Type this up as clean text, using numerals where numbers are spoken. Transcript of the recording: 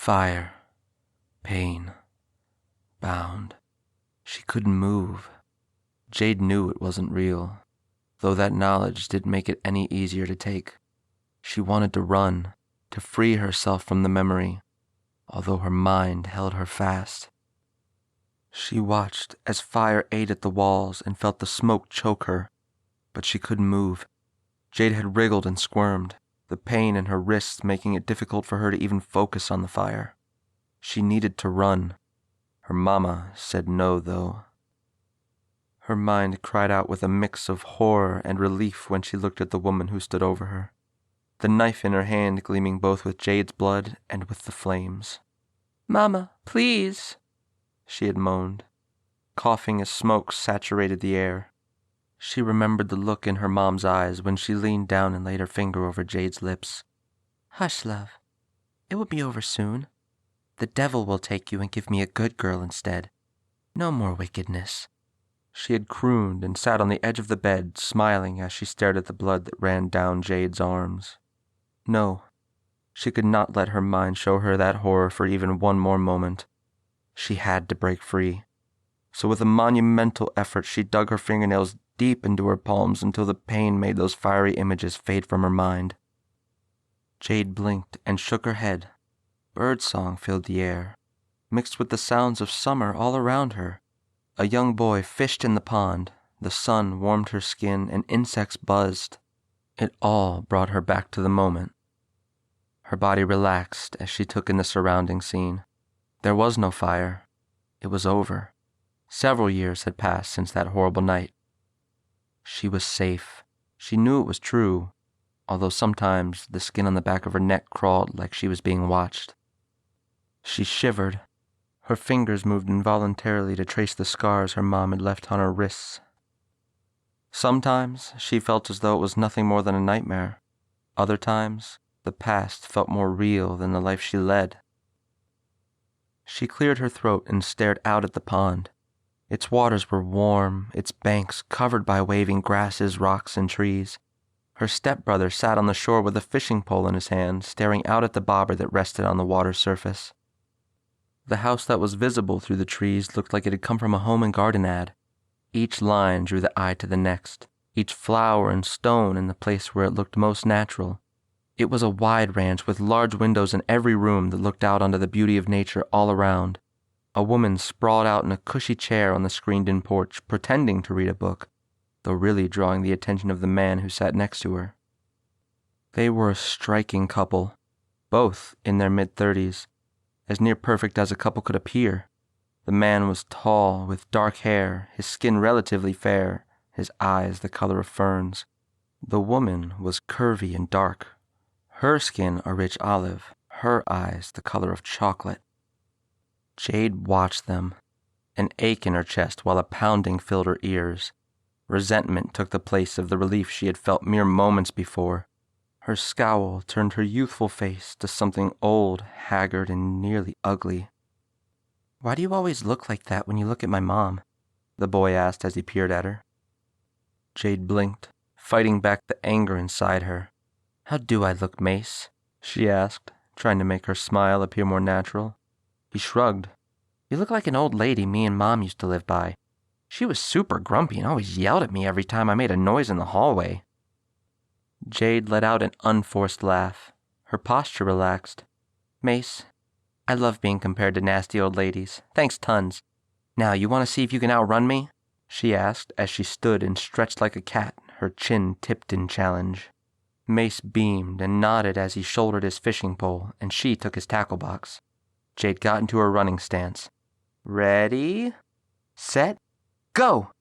Fire, pain, bound. She couldn't move. Jade knew it wasn't real, though that knowledge didn't make it any easier to take. She wanted to run, to free herself from the memory, although her mind held her fast. She watched as fire ate at the walls and felt the smoke choke her, but she couldn't move. Jade had wriggled and squirmed, the pain in her wrists making it difficult for her to even focus on the fire. She needed to run. Her mama said no, though. Her mind cried out with a mix of horror and relief when she looked at the woman who stood over her, the knife in her hand gleaming both with Jade's blood and with the flames. "Mama, please," she had moaned, coughing as smoke saturated the air. She remembered the look in her mom's eyes when she leaned down and laid her finger over Jade's lips. "Hush, love. It will be over soon. The devil will take you and give me a good girl instead. No more wickedness." She had crooned and sat on the edge of the bed, smiling as she stared at the blood that ran down Jade's arms. No, she could not let her mind show her that horror for even one more moment. She had to break free. So with a monumental effort, she dug her fingernails deep into her palms until the pain made those fiery images fade from her mind. Jade blinked and shook her head. Birdsong filled the air, mixed with the sounds of summer all around her. A young boy fished in the pond, the sun warmed her skin, and insects buzzed. It all brought her back to the moment. Her body relaxed as she took in the surrounding scene. There was no fire. It was over. Several years had passed since that horrible night. She was safe. She knew it was true, although sometimes the skin on the back of her neck crawled like she was being watched. She shivered. Her fingers moved involuntarily to trace the scars her mom had left on her wrists. Sometimes she felt as though it was nothing more than a nightmare. Other times, the past felt more real than the life she led. She cleared her throat and stared out at the pond. Its waters were warm, its banks covered by waving grasses, rocks, and trees. Her stepbrother sat on the shore with a fishing pole in his hand, staring out at the bobber that rested on the water's surface. The house that was visible through the trees looked like it had come from a home and garden ad. Each line drew the eye to the next, each flower and stone in the place where it looked most natural. It was a wide ranch with large windows in every room that looked out onto the beauty of nature all around. A woman sprawled out in a cushy chair on the screened-in porch, pretending to read a book, though really drawing the attention of the man who sat next to her. They were a striking couple, both in their mid-30s, as near perfect as a couple could appear. The man was tall, with dark hair, his skin relatively fair, his eyes the color of ferns. The woman was curvy and dark, her skin a rich olive, her eyes the color of chocolate. Jade watched them, an ache in her chest while a pounding filled her ears. Resentment took the place of the relief she had felt mere moments before. Her scowl turned her youthful face to something old, haggard, and nearly ugly. "Why do you always look like that when you look at my mom?" the boy asked as he peered at her. Jade blinked, fighting back the anger inside her. "How do I look, Mace?" she asked, trying to make her smile appear more natural. He shrugged. "You look like an old lady me and Mom used to live by. She was super grumpy and always yelled at me every time I made a noise in the hallway." Jade let out an unforced laugh. Her posture relaxed. "Mace, I love being compared to nasty old ladies. Thanks tons. Now, you want to see if you can outrun me?" she asked as she stood and stretched like a cat, her chin tipped in challenge. Mace beamed and nodded as he shouldered his fishing pole, and she took his tackle box. Jade got into her running stance. "Ready, set, go!"